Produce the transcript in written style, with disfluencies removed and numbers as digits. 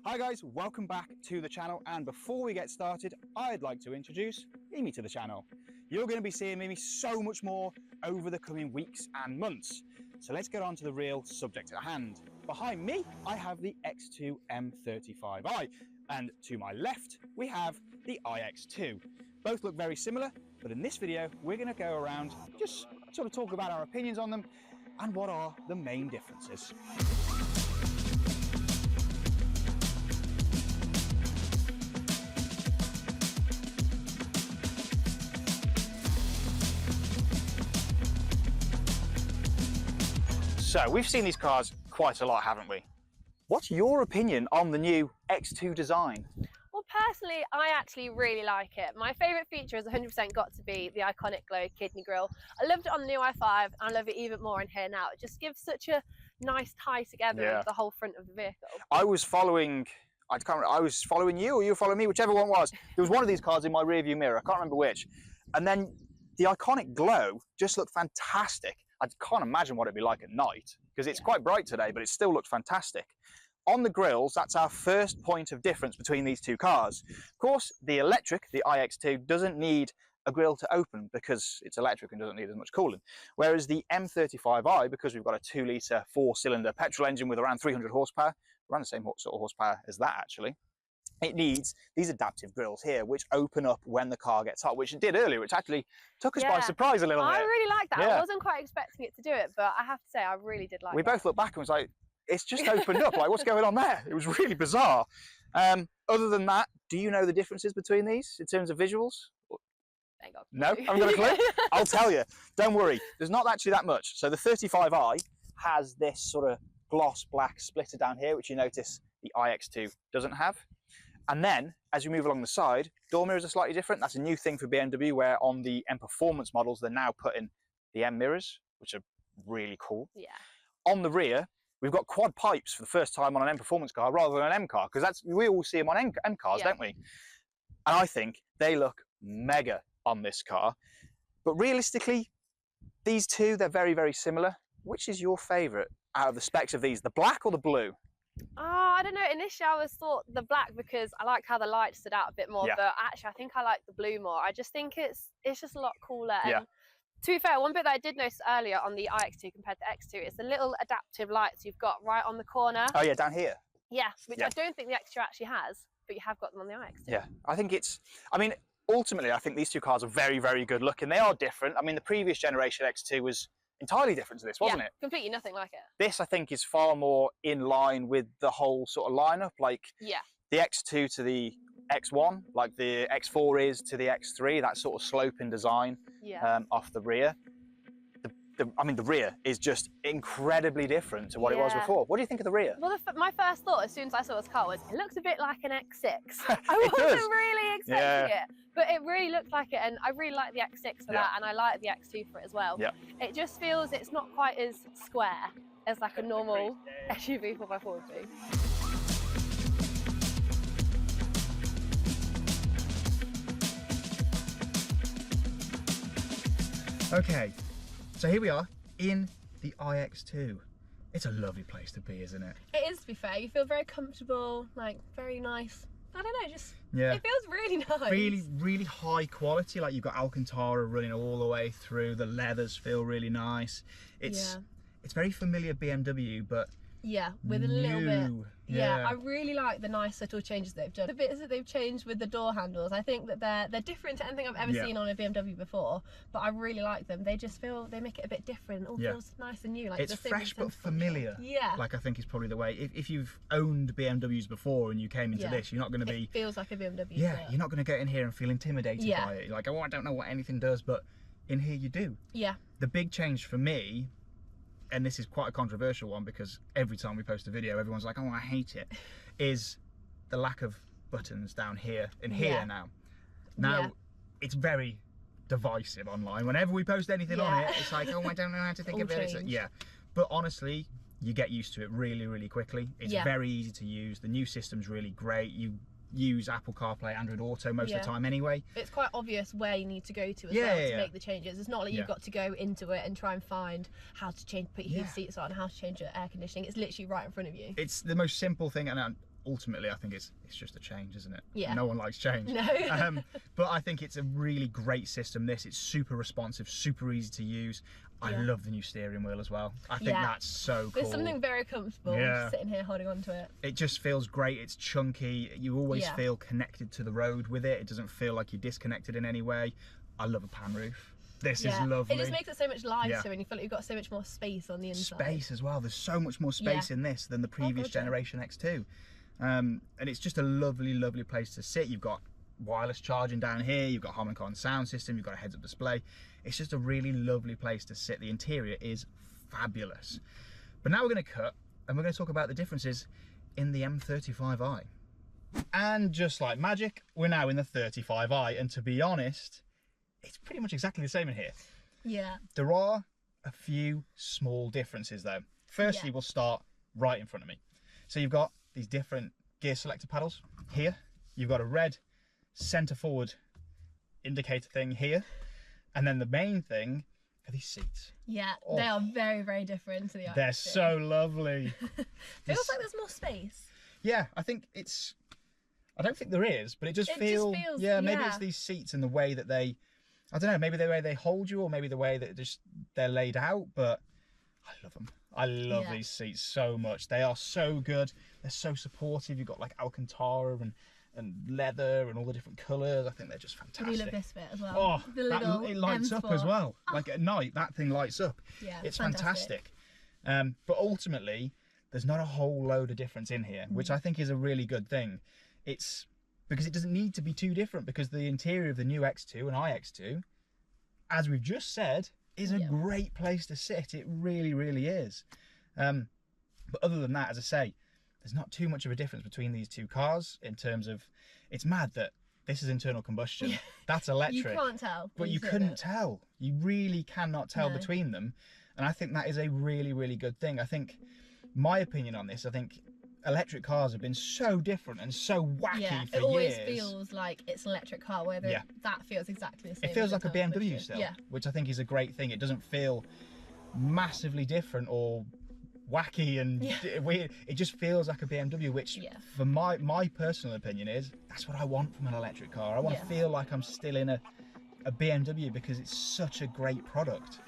Hi guys, welcome back to the channel, and before we get started, I'd like to introduce Mimi to the channel. You're going to be seeing Mimi so much more over the coming weeks and months. So let's get on to the real subject at hand. Behind me, I have the X2 M35i, and to my left, we have the iX2. Both look very similar, but in this video, we're going to go around, just sort of talk about our opinions on them and what are the main differences. So we've seen these cars quite a lot, haven't we? What's your opinion on the new X2 design? Well, personally, I actually really like it. My favourite feature has 100% got to be the iconic glow kidney grille. I loved it on the new i5 and I love it even more in here now. It just gives such a nice tie together of the whole front of the vehicle. I was following you or you were following me, whichever one was. There was one of these cars in my rearview mirror, I can't remember which. And then the iconic glow just looked fantastic. I can't imagine what it'd be like at night, because it's quite bright today, but it still looked fantastic. On the grills, that's our first point of difference between these two cars. Of course, the electric, the iX2, doesn't need a grill to open because it's electric and doesn't need as much cooling. Whereas the M35i, because we've got a 2-litre 4-cylinder petrol engine with around 300 horsepower, around the same sort of horsepower as that actually, it needs these adaptive grills here, which open up when the car gets hot, which it did earlier, which actually took us by surprise a little bit. I really like that. I wasn't quite expecting it to do it, but I have to say I really did like it. We both looked back and was like, it's just opened up, like what's going on there? It was really bizarre. Other than that, do you know the differences between these in terms of visuals? No, I haven't got a clue. I'll tell you, don't worry, there's not actually that much. So the 35i has this sort of gloss black splitter down here, which you notice the iX2 doesn't have. And then, as you move along the side, door mirrors are slightly different. That's a new thing for BMW, where on the M Performance models, they're now putting the M mirrors, which are really cool. Yeah. On the rear, we've got quad pipes for the first time on an M Performance car rather than an M car, because we all see them on M cars, don't we? And I think they look mega on this car. But realistically, these two, they're very, very similar. Which is your favourite out of the specs of these, the black or the blue? Oh, I don't know. Initially, I always thought the black because I liked how the light stood out a bit more. But actually, I think I like the blue more. I just think it's just a lot cooler. And to be fair, one bit that I did notice earlier on the iX2 compared to X2 is the little adaptive lights you've got right on the corner. Oh yeah, down here. Yes, which I don't think the X2 actually has, but you have got them on the iX2. Yeah, I think ultimately, I think these two cars are very, very good looking. They are different. I mean, the previous generation X2 was entirely different to this, wasn't it? Completely nothing like it. This, I think, is far more in line with the whole sort of lineup, like the X2 to the X1, like the X4 is to the X3, that sort of sloping design off the rear. I mean, the rear is just incredibly different to what it was before. What do you think of the rear? Well, my first thought as soon as I saw this car was, it looks a bit like an X6. I wasn't really expecting it, but it really looked like it, and I really like the X6 for that, and I like the X2 for it as well. It just feels it's not quite as square as like a normal SUV 4x4 would be. Okay. So here we are in the iX2. It's a lovely place to be, isn't it? It is, to be fair. You feel very comfortable, like very nice. I don't know, just it feels really nice. Really, really high quality. Like you've got Alcantara running all the way through. The leathers feel really nice. It's very familiar BMW, but with a little bit. I really like the nice little changes they've done. The bits that they've changed with the door handles, I think that they're different to anything I've ever seen on a BMW before, but I really like them. They just they make it a bit different. It all feels nice and new. Like it's fresh but familiar. Like I think is probably the way. If you've owned BMWs before and you came into this, you're not going to be. It feels like a BMW. Yeah, you're not going to get in here and feel intimidated by it. You're like, oh, I don't know what anything does, but in here you do. Yeah. The big change for me, and this is quite a controversial one because every time we post a video, everyone's like, oh, I hate it, is the lack of buttons down here and here now. Now, it's very divisive online. Whenever we post anything on it, it's like, oh, I don't know how to think of it. But honestly, you get used to it really, really quickly. It's very easy to use. The new system's really great. You use Apple CarPlay, Android Auto most of the time anyway. It's quite obvious where you need to go to as well to make the changes. It's not like you've got to go into it and try and find how to change, put your heat seats on, how to change your air conditioning. It's literally right in front of you. It's the most simple thing, and ultimately I think it's just a change, isn't it? Yeah. No one likes change. No. But I think it's a really great system. It's super responsive, super easy to use. I love the new steering wheel as well. I think that's so cool. There's something very comfortable sitting here holding on to it. It just feels great. It's chunky. You always feel connected to the road with it. It doesn't feel like you're disconnected in any way. I love a pan roof. This is lovely. It just makes it so much lighter and you feel like you've got so much more space on the inside. Space as well. There's so much more space in this than the previous generation X2. And it's just a lovely, lovely place to sit. You've got wireless charging down here. You've got Harman-Kardon sound system. You've got a heads-up display. It's just a really lovely place to sit. The interior is fabulous. But now we're going to cut and we're going to talk about the differences in the M35i. And just like magic, we're now in the 35i. And to be honest, it's pretty much exactly the same in here. Yeah. There are a few small differences though. Firstly, we'll start right in front of me. So you've got these different gear selector paddles here. You've got a red center forward indicator thing here. And then the main thing are these seats. Yeah, they are very, very different to the iX2. They're so lovely. Feels like there's more space. Yeah, I think it's, I don't think there is, but it just feels, yeah, maybe it's these seats and the way that they, I don't know, maybe the way they hold you or maybe the way that they're laid out, but I love them. I love these seats so much. They are so good. They're so supportive. You've got like Alcantara and leather and all the different colours. I think they're just fantastic. I do love this bit as well. Oh, the little it lights up as well. Like at night, that thing lights up. Yeah, it's fantastic. But ultimately, there's not a whole load of difference in here, which I think is a really good thing. It's because it doesn't need to be too different, because the interior of the new X2 and iX2, as we've just said, is a great place to sit. It really, really is. But other than that, as I say, there's not too much of a difference between these two cars in terms of, it's mad that this is internal combustion, that's electric. You can't tell. But you couldn't tell. You really cannot tell between them. And I think that is a really, really good thing. I think, my opinion on this, I think electric cars have been so different and so wacky for years. It always feels like it's an electric car, where that feels exactly the same. It feels like a BMW still, which I think is a great thing. It doesn't feel massively different or wacky and weird. It just feels like a BMW, which for my personal opinion is, that's what I want from an electric car. I want to feel like I'm still in a BMW, because it's such a great product.